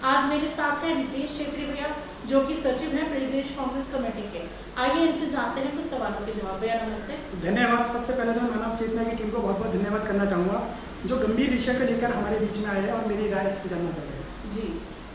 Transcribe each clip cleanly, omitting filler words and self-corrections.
आज मेरे साथ है नितेश छेत्री भैया, जो कि सचिव हैं प्रदेश कांग्रेस कमेटी के। आइए इनसे जानते हैं कुछ सवालों के जवाब। भैया नमस्ते। धन्यवाद। सबसे पहले तो मानव चेतना की टीम को बहुत बहुत धन्यवाद करना चाहूँगा, जो गंभीर विषय को लेकर हमारे बीच में आए हैं और मेरी राय जानना चाहते हैं। जी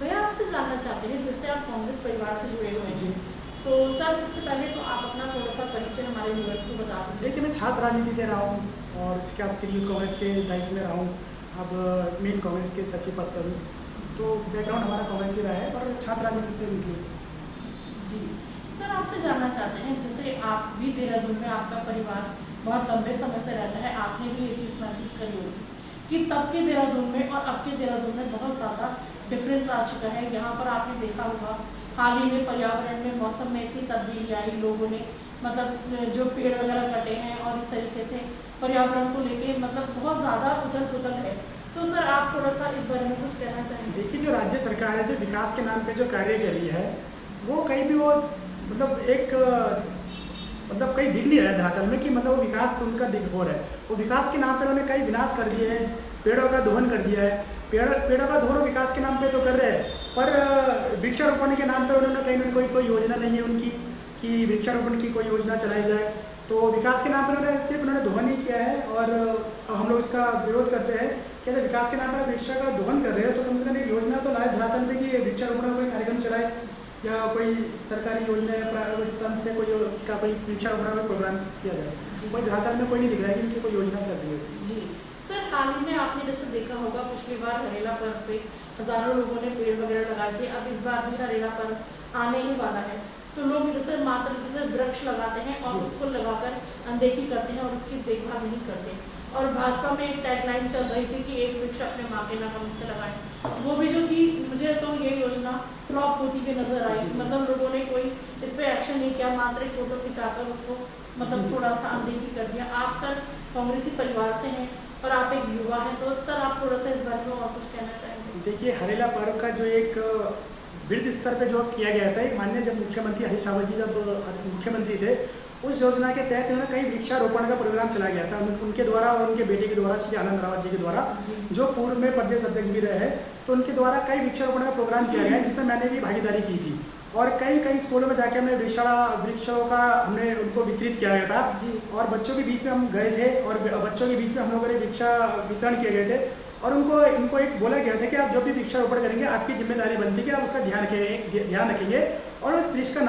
भैया, आपसे जानना चाहते हैं, जैसे आप कांग्रेस परिवार से जुड़े हुए हैं, तो सर सबसे पहले तो आप अपना थोड़ा सा परिचय हमारे व्यूअर्स को बता दीजिए। देखिए, मैं छात्र राजनीति से रहा हूँ और उसके बाद फिर यूथ कांग्रेस के दायित्व में रहा हूँ। अब मेन कांग्रेस के सचिव पद पर हूँ, तो बैकग्राउंड हमारा कांग्रेस ही रहा है, पर छात्र राजनीति से निकले। जी सर, आपसे जानना चाहते हैं, जैसे आप भी देहरादून में आपका परिवार बहुत लंबे समय से रहता है, आपने भी ये चीज़ महसूस करी होगी कि तब के देहरादून में और अब के देहरादून में बहुत ज़्यादा डिफरेंस आ चुका है। यहाँ पर आपने देखा होगा हाल ही में पर्यावरण में, मौसम में इतनी तब्दीली आई, लोगों ने मतलब जो पेड़ वगैरह कटे हैं और इस तरीके से पर्यावरण को लेके मतलब बहुत ज़्यादा उथल पुथल है। तो सर आप थोड़ा सा इस बारे में कुछ कहना चाहेंगे? देखिए, जो राज्य सरकार है, जो विकास के नाम पे जो कार्य कर रही है, वो कहीं भी वो मतलब एक मतलब कहीं दिख नहीं रहा है धरातल में कि मतलब वो विकास उनका दिख हो रहा है। वो विकास के नाम पे उन्होंने कई विनाश कर दिए हैं, पेड़ों का दोहन कर दिया है। पेड़ों का दोहन विकास के नाम पे तो कर रहे हैं, पर वृक्षारोपण के नाम पे उन्होंने कहीं ना कोई योजना नहीं है उनकी कि वृक्षारोपण की कोई योजना चलाई जाए। तो विकास के नाम पर उन्होंने दोहन ही किया है और हम लोग इसका विरोध करते हैं कि अगर विकास के नाम पर वृक्ष का दोहन कर रहे हो तो कम से कम एक योजना तो लाए धरातल पे कि वृक्षारोपण का कोई कार्यक्रम चलाए, या कोई सरकारी योजना या प्राइवेट तंत्र से कोई इसका कोई वृक्षारोपण का प्रोग्राम किया जाए। कोई धरातल में कोई नहीं दिख रहा है कि उनकी कोई योजना चल रही है। जी सर, हाल ही में आपने जैसे देखा होगा पिछली बार हरेला पर्व पे हजारों लोगों ने पेड़ वगैरह लगाए थे, अब इस बार भी हरेला पर्व आने ही वाला है, तो लोग जैसे मात्र जैसे वृक्ष लगाते हैं और उसको लगाकर अनदेखी करते हैं और उसकी देखभाल नहीं करते। और भाजपा में एक टैगलाइन चल रही थी कि एक वृक्ष अपने माँ के नाम से लगाएं, वो भी जो थी, मुझे तो ये योजना फ्लॉप होती हुई नजर आई। मतलब लोगों ने कोई इस पर एक्शन नहीं किया, मात्र एक फोटो खिंचाकर उसको मतलब थोड़ा सा अनदेखी कर दिया। आप सर कांग्रेसी परिवार से हैं और आप एक युवा हैं, तो सर आप थोड़ा सा इस बारे में और कुछ कहना चाहेंगे? देखिए, हरेला पर्व का जो एक वृहद स्तर पे जो किया गया था, एक माननीय जब मुख्यमंत्री हरीश रावत जी जब मुख्यमंत्री थे, उस योजना के तहत उन्होंने कई वृक्षारोपण का प्रोग्राम चलाया गया था उनके द्वारा और उनके बेटे के द्वारा, श्री आनंद रावत जी के द्वारा, जो पूर्व में प्रदेश अध्यक्ष भी रहे हैं। तो उनके द्वारा कई वृक्षारोपण का प्रोग्राम किया गया है, जिसमें मैंने भी भागीदारी की थी और कई स्कूलों में जाकर हमने वृक्षों का हमने उनको वितरित किया गया था और बच्चों के बीच में हम गए थे और बच्चों के बीच में हम लोगों ने वृक्षा वितरण किए गए थे और इनको एक बोला गया था कि आप जब भी वृक्षारोपण करेंगे आपकी जिम्मेदारी बनती है कि आप उसका ध्यान रखेंगे और उस वृक्ष का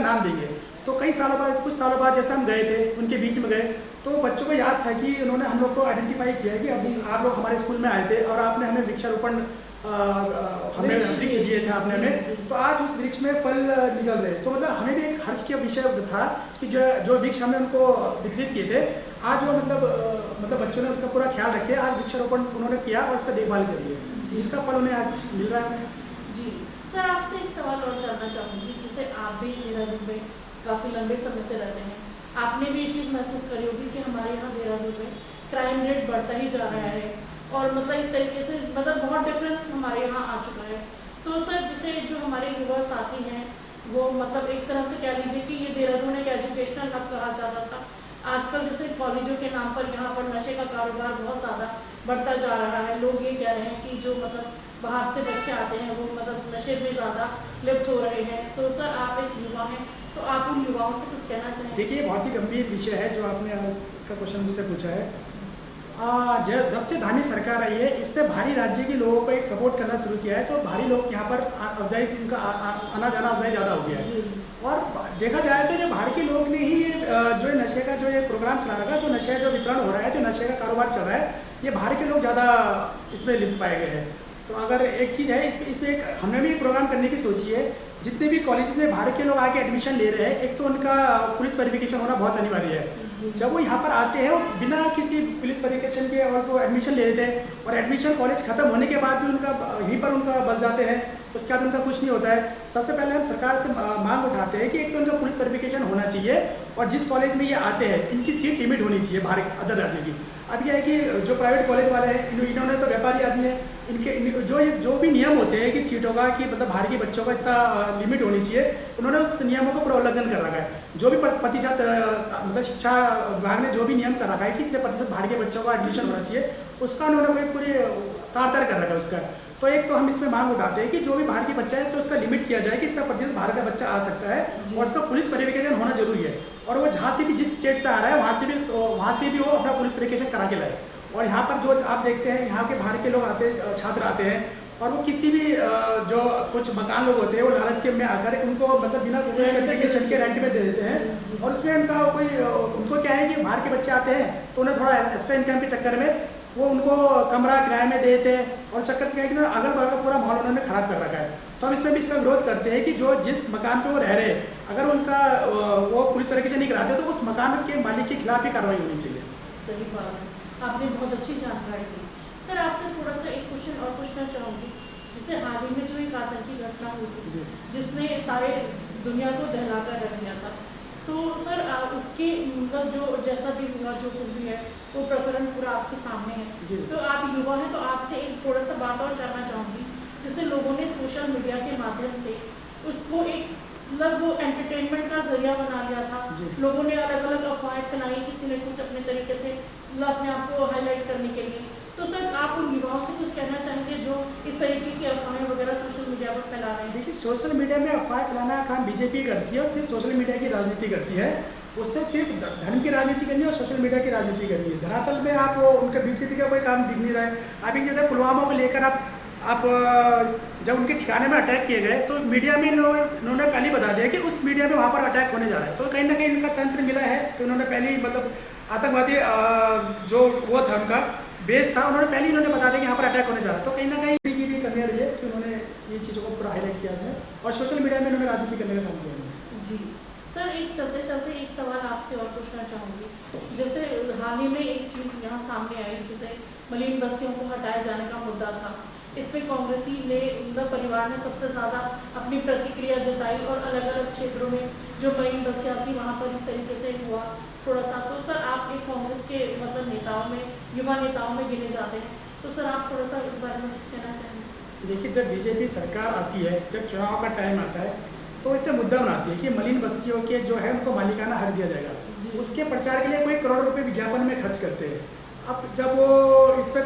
नाम देंगे। तो कुछ सालों बाद जैसे हम गए थे, उनके बीच में गए, तो बच्चों को याद था कि उन्होंने हम लोग को आइडेंटिफाई किया कि आप लोग हमारे स्कूल में आए थे और आपने हमें वृक्षारोपण हमें वृक्ष दिए थे आपने हमें, तो आज उस वृक्ष में फल निकल रहे। तो मतलब हमें भी एक हर्ष का विषय था कि जो वृक्ष हमने उनको वितरित किए थे, आज वो मतलब बच्चों ने उसका पूरा ख्याल रखे, आज वृक्षारोपण उन्होंने किया और उसका देखभाल करी है, जिसका फल उन्हें आज मिल रहा है। जी सर, आपसे एक सवाल और जानना चाहूँगी, जैसे आप भी देहरादून में काफ़ी लंबे समय से रहते हैं, आपने भी ये चीज़ महसूस करी होगी कि हमारे यहाँ देहरादून में क्राइम रेट बढ़ता ही जा रहा है और मतलब इस तरीके से मतलब बहुत डिफरेंस हमारे यहाँ आ चुका है। तो सर जैसे जो हमारे युवा साथी हैं, वो मतलब एक तरह से कह लीजिए कि ये देहरादून एक एजुकेशनल हब कहा जाता था, आजकल जैसे कॉलेजों के नाम पर यहाँ पर नशे का कारोबार बहुत ज़्यादा बढ़ता जा रहा है। लोग ये कह रहे हैं कि जो मतलब बाहर से बच्चे आते हैं वो मतलब नशे में ज़्यादा लिप्त हो रहे हैं। तो सर आप एक युवा हैं, तो आप उन युवाओं से कुछ कहना चाहेंगे? देखिए, बहुत ही गंभीर विषय है जो आपने इसका क्वेश्चन मुझसे पूछा है। जब से धामी सरकार आई है, इससे भारी राज्य के लोगों को एक सपोर्ट करना शुरू किया है, तो भारी लोग यहाँ पर अफजाई उनका आना जाना अफजाई ज़्यादा हो गया है। और देखा जाए तो जो बाहर के लोग ने ही जो नशे का जो ये प्रोग्राम चला रखा है, जो नशे जो वितरण हो रहा है, जो नशे का कारोबार चल रहा है, ये बाहर के लोग ज़्यादा इसमें लिप्त पाए गए हैं। तो अगर एक चीज़ है इसमें एक हमने भी एक प्रोग्राम करने की सोची है, जितने भी कॉलेज में बाहर के लोग आके एडमिशन ले रहे हैं, एक तो उनका पुलिस वेरिफिकेशन होना बहुत अनिवार्य है। जब वो यहाँ पर आते हैं, वो बिना किसी पुलिस वेरिफिकेशन के और वो एडमिशन ले लेते हैं और एडमिशन कॉलेज खत्म होने के बाद भी उनका यहीं पर उनका बस जाते हैं, उसके बाद उनका कुछ नहीं होता है। सबसे पहले हम सरकार से मांग उठाते हैं कि एक तो उनका पुलिस वेरिफिकेशन होना चाहिए और जिस कॉलेज में ये आते हैं इनकी सीट लिमिट होनी चाहिए बाहर अदर राज्य की। अब यह है कि जो प्राइवेट कॉलेज वाले हैं इन्होंने तो व्यापारी आदमी है, इनके जो भी नियम होते हैं कि सीटों का कि मतलब बाहर के बच्चों का इतना लिमिट होनी चाहिए, उन्होंने उस नियमों को पूरा उल्लंघन कर रखा है। जो भी प्रतिशत मतलब शिक्षा विभाग ने जो भी नियम कर रखा है कि कितने प्रतिशत बाहर के बच्चों का एडमिशन होना चाहिए, उसका उन्होंने कोई पूरी तार कर रखा है उसका। तो एक तो हम इसमें मांग उठाते हैं कि जो भी बाहर की बच्चा है तो उसका लिमिट किया जाए कि इतना प्रतिशत बाहर का बच्चा आ सकता है और उसका पुलिस वेरिफिकेशन होना जरूरी है। और वो जहाँ से भी जिस स्टेट से आ रहा है वहाँ से भी वो अपना पुलिस वेरिफिकेशन करा के लाए। और यहाँ पर जो आप देखते हैं यहाँ के बाहर के लोग आते हैं, छात्र आते हैं और वो किसी भी जो कुछ मकान लोग होते हैं वो लालच के में आकर उनको मतलब बिना वेरिफिकेशन के रेंट में दे देते हैं। और उसमें उनका कोई उनको क्या है कि बाहर के बच्चे आते हैं तो उन्हें थोड़ा एक्स्ट्रा इनकम के चक्कर में वो उनको कमरा किराए में देते हैं और चक्कर से क्या है कि अगल बगल का पूरा माहौल उन्होंने खराब कर रखा है। तो हम इसमें भी इसका विरोध करते हैं कि जो जिस मकान पे वो रह रहे हैं अगर उनका वो पुलिस वेरिफिकेशन नहीं कराते तो उस मकान के मालिक के खिलाफ ही कार्रवाई होनी चाहिए। सही बात है, आपने बहुत अच्छी जानकारी दी। सर आपसे थोड़ा सा एक क्वेश्चन और पूछना चाहूँगी, जिससे हाल ही में जो एक आतंकी घटना हुई थी जिसने सारे दुनिया को दहला कर रख दिया था, तो सर उसके मतलब जो जैसा भी हुआ जो कुछ भी है वो प्रकरण पूरा आपके सामने है। तो आप युवा हैं तो आपसे एक थोड़ा सा बात और जानना चाहूँगी, जिससे लोगों ने सोशल मीडिया के माध्यम से उसको एक मतलब वो एंटरटेनमेंट का जरिया बना लिया था। लोगों ने अलग अलग अफवाहें फैलाई, किसी ने कुछ अपने तरीके से मतलब अपने आप को हाईलाइट करने के लिए। तो सर आप उन युवाओं से कुछ कहना चाहेंगे जो इस तरीके की अफवाहें वगैरह सोशल मीडिया पर फैला रहे हैं? देखिए सोशल मीडिया में अफवाह फैलाना का काम बीजेपी करती है और सिर्फ सोशल मीडिया की राजनीति करती है। उसने सिर्फ धर्म की राजनीति करनी है और सोशल मीडिया की राजनीति करनी है। धरातल में आप उनके बीजेपी का कोई काम दिख नहीं रहा है। अभी जो है पुलवामा को लेकर आप जब उनके ठिकाने में अटैक किए गए तो मीडिया में इन्होंने पहले बता दिया कि उस मीडिया में वहाँ पर अटैक होने जा रहा है। तो कहीं ना कहीं इनका तंत्र मिला है। तो इन्होंने पहले ही मतलब आतंकवादी जो वो था उनका बेस था, उन्होंने बता दिया कि यहाँ पर अटैक होने जा रहा है। तो कहीं ना कहीं की भी कमियाँ रही है कि उन्होंने ये चीज़ों को पूरा हाईलाइट किया है और सोशल मीडिया में इन्होंने राजनीति करने का काम किया। जी सर, एक चलते चलते एक सवाल आपसे और पूछना चाहूँगी। जैसे हाल ही में एक चीज़ यहाँ सामने आई, जैसे मलिन बस्तियों को हटाए जाने का मुद्दा था। इस पर कांग्रेसी ने मतलब परिवार ने सबसे ज़्यादा अपनी प्रतिक्रिया जताई और अलग अलग क्षेत्रों में जो मलिन बस्तियाँ थी वहाँ पर इस तरीके से हुआ थोड़ा सा। तो सर आप एक कांग्रेस के मतलब नेताओं में, युवा नेताओं में गिने जाते हैं, तो सर आप थोड़ा सा इस बारे में कुछ कहना चाहेंगे? देखिए जब बीजेपी सरकार आती है, जब चुनाव का टाइम आता है तो इसे मुद्दा बनाती है कि मलिन बस्तियों के जो है उनको मालिकाना हक दिया जाएगा। उसके प्रचार के लिए कोई करोड़ रुपए विज्ञापन में खर्च करते हैं। अब जब वो इस पर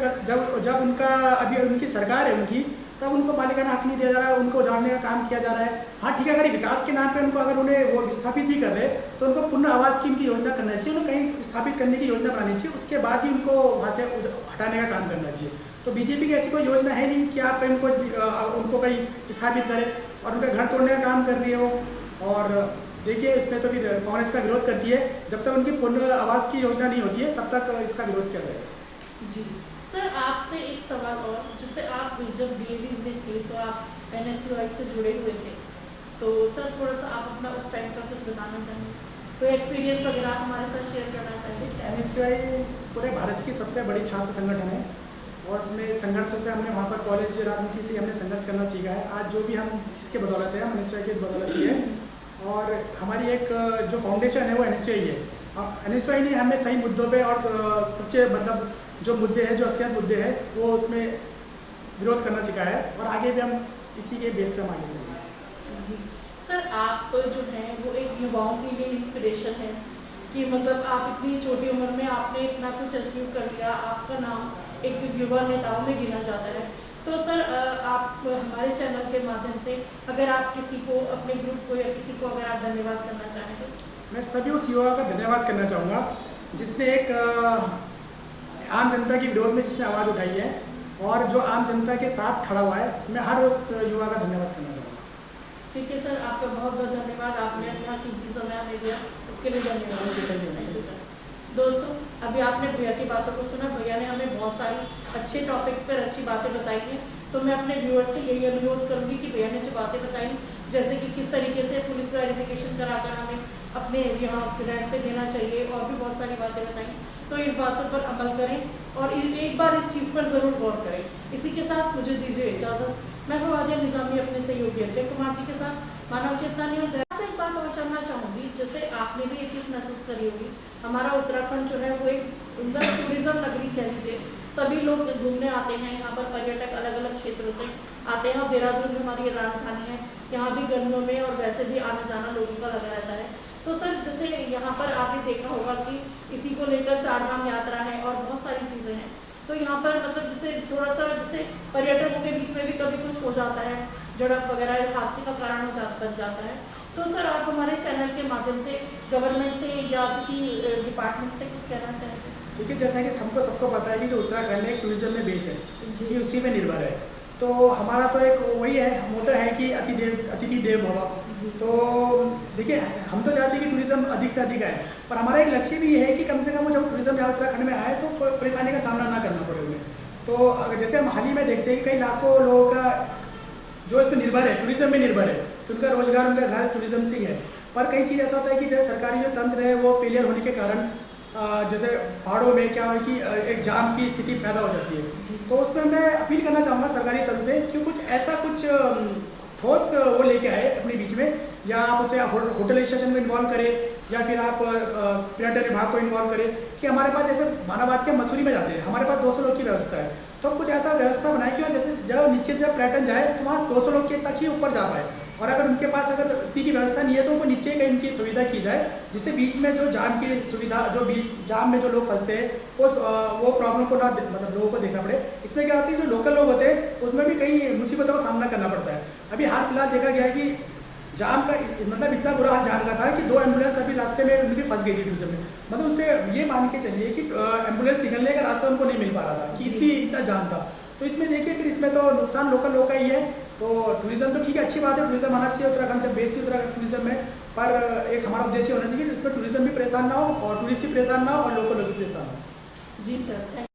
जब उनका अभी उनकी सरकार है उनकी, तब उनको मालिकाना हक नहीं दिया जा रहा है, उनको उजाड़ने का काम किया जा रहा है। हाँ ठीक है, अगर विकास के नाम पे उनको अगर उन्हें वो विस्थापित भी कर रहे तो उनको पुनः आवास की उनकी योजना करना चाहिए, उन्हें कहीं स्थापित करने की योजना बनानी चाहिए, उसके बाद ही उनको वहाँ से हटाने का काम करना चाहिए। तो बीजेपी की ऐसी कोई योजना है नहीं कि आप उनको कहीं स्थापित करें और उनका घर तोड़ने का काम कर रही है वो। और देखिए इसमें तो भी कांग्रेस का विरोध करती है, जब तक उनकी पुनः आवास की योजना नहीं होती है तब तक इसका विरोध किया जाएगा। जी सर, आपसे एक सवाल और, जैसे आप जब डीएवी में थे तो आप एनएसयूआई से जुड़े हुए थे, तो सर थोड़ा सा आप अपना उस टाइम का कुछ बताना चाहेंगे, कोई एक्सपीरियंस वगैरह आप हमारे साथ शेयर करना चाहेंगे? एनएसयूआई पूरे भारत की सबसे बड़ी छात्र संगठन है और उसमें संघर्षों से हमने वहाँ पर कॉलेज राजनीति से हमने संघर्ष करना सीखा है। आज जो भी हम जिसके बदौलत है, हम एनएसयूआई की बदौलत ही है। और हमारी एक जो फाउंडेशन है वो एनएसयूआई है। और एनएसयूआई ने हमें सही मुद्दों पे और सबसे मतलब जो मुद्दे हैं, जो असलियत मुद्दे हैं, वो उसमें विरोध करना सिखाया है और आगे भी हम इसी के बेस पर हम आगे चलेंगे। जी सर, आप जो हैं वो एक युवाओं के लिए इंस्पिरेशन है कि मतलब आप इतनी छोटी उम्र में आपने इतना कुछ अचीव कर लिया, आपका नाम एक युवा नेताओं में गिना जाता है। तो सर आप हमारे चैनल के माध्यम से अगर आप किसी को, अपने ग्रुप को या किसी को अगर आप धन्यवाद करना चाहें तो? मैं सभी उस युवा का धन्यवाद करना चाहूँगा जिसने एक आम जनता की विरोध में जिसने आवाज़ उठाई है और जो आम जनता के साथ खड़ा हुआ है। मैं हर उस युवा का धन्यवाद करना चाहूँगा। ठीक है सर, आपका बहुत बहुत धन्यवाद, आपने अपना कीमती समय हमें दिया, उसके लिए धन्यवाद। दोस्तों अभी आपने भैया की बातों को सुना, भैया ने हमें बहुत सारी अच्छे टॉपिक्स पर अच्छी बातें बताई हैं। तो मैं अपने व्यूअर्स से यही अनुरोध करूँगी कि भैया ने जो बातें बताई, जैसे कि किस तरीके से पुलिस वेरिफिकेशन कराकर हमें अपने यहाँ रेंट पे देना चाहिए और भी बहुत सारी बातें बताई, तो इस बातों पर अमल करें और एक बार इस चीज़ पर ज़रूर गौर करें। इसी के साथ मुझे दीजिए इजाज़त। मैं फवादिया निज़ामी अपने सहयोगी अजय कुमार जी के साथ मानव चेतना न्यूज़ से एक बात और जानना चाहूँगी। जैसे आपने भी एक चीज़ महसूस करी होगी, हमारा उत्तराखंड जो है वो एक टूरिज्म नगरी कह लीजिए, सभी लोग घूमने आते हैं, यहाँ पर पर्यटक अलग अलग क्षेत्रों से आते हैं और देहरादून में हमारी राजधानी है, यहाँ भी गर्मियों में और वैसे भी आना जाना लोगों का लगा रहता है। तो सर जैसे यहाँ पर आपने देखा होगा कि इसी को लेकर 4 धाम यात्रा है और बहुत सारी चीज़ें हैं, तो यहाँ पर मतलब जैसे थोड़ा सा जैसे पर्यटकों के बीच में भी कभी कुछ हो जाता है, झड़प वगैरह हादसे का कारण बन जाता है। तो सर आप हमारे चैनल के माध्यम से गवर्नमेंट से या किसी डिपार्टमेंट से कुछ कहना चाहेंगे? देखिए, जैसा कि हमको सबको पता है कि जो उत्तराखंड एक टूरिज्म में बेस है, जी। कि उसी में निर्भर है। तो हमारा तो एक वही है, मोटो है कि अतिथि देव भव। जी। तो देखिए, हम तो चाहते हैं कि टूरिज्म अधिक से अधिक आए, पर हमारा एक लक्ष्य भी ये है कि कम से कम जब टूरिज्म यहाँ उत्तराखंड में आए तो कोई परेशानी का सामना ना करना पड़े उन्हें। तो जैसे हम हाल ही में देखते हैं कि कई लाखों लोगों का जो इस पर निर्भर है, टूरिज्म में निर्भर है, तो उनका रोजगार, उनका घर टूरिज्म से ही है। पर कई चीज़ ऐसा होता है कि जैसे सरकारी जो तंत्र है वो फेलियर होने के कारण जैसे पहाड़ों में क्या है कि एक जाम की स्थिति पैदा हो जाती है। तो उसमें मैं अपील करना चाहूँगा सरकारी तंत्र से कि कुछ ऐसा कुछ ठोस वो लेके आए अपने बीच में, या आप उसे होटल स्टेशन में इन्वॉल्व करें, या फिर आप पर्यटन विभाग को इन्वॉल्व करें कि हमारे पास जैसे मानाबाद के मसूरी में जाते हैं, हमारे पास 200 लोग की व्यवस्था है, तो कुछ ऐसा व्यवस्था बनाए कि जैसे जब नीचे से पर्यटन जाए तो वहाँ 200 लोग के तक ही ऊपर जा पाए, और अगर उनके पास अगर इतनी की व्यवस्था नहीं है तो उनको नीचे कहीं उनकी सुविधा की जाए, जिससे बीच में जो जाम की सुविधा, जो जाम में जो लोग फंसते हैं वो प्रॉब्लम को ना मतलब लोगों को देखना पड़े। इसमें क्या होता है, जो लोकल लोग होते हैं उसमें भी कई मुसीबतों का सामना करना पड़ता है। अभी हाल फिलहाल देखा गया है कि जाम का मतलब इतना बुरा हाल जाम का था कि 2 एम्बुलेंस अभी रास्ते में उनकी फंस गई थी टूरिज्म में। मतलब उनसे ये मान के चलिए कि एम्बुलेंस निकलने का रास्ता उनको नहीं मिल पा रहा था कि इतना जाम था। तो इसमें देखिए, फिर इसमें तो नुकसान लोकल लोग का ही है। तो टूरिज्म तो ठीक है, अच्छी बात है, टूरिज्म आना चाहिए उत्तराखंड, जब बेस ही उत्तराखंड टूरिज्म में, पर एक हमारा उद्देश्य होना चाहिए कि इसमें टूरिज्म भी परेशान ना हो और टूरिस्ट भी परेशान ना हो और लोकल लोग भी परेशान हो। जी सर।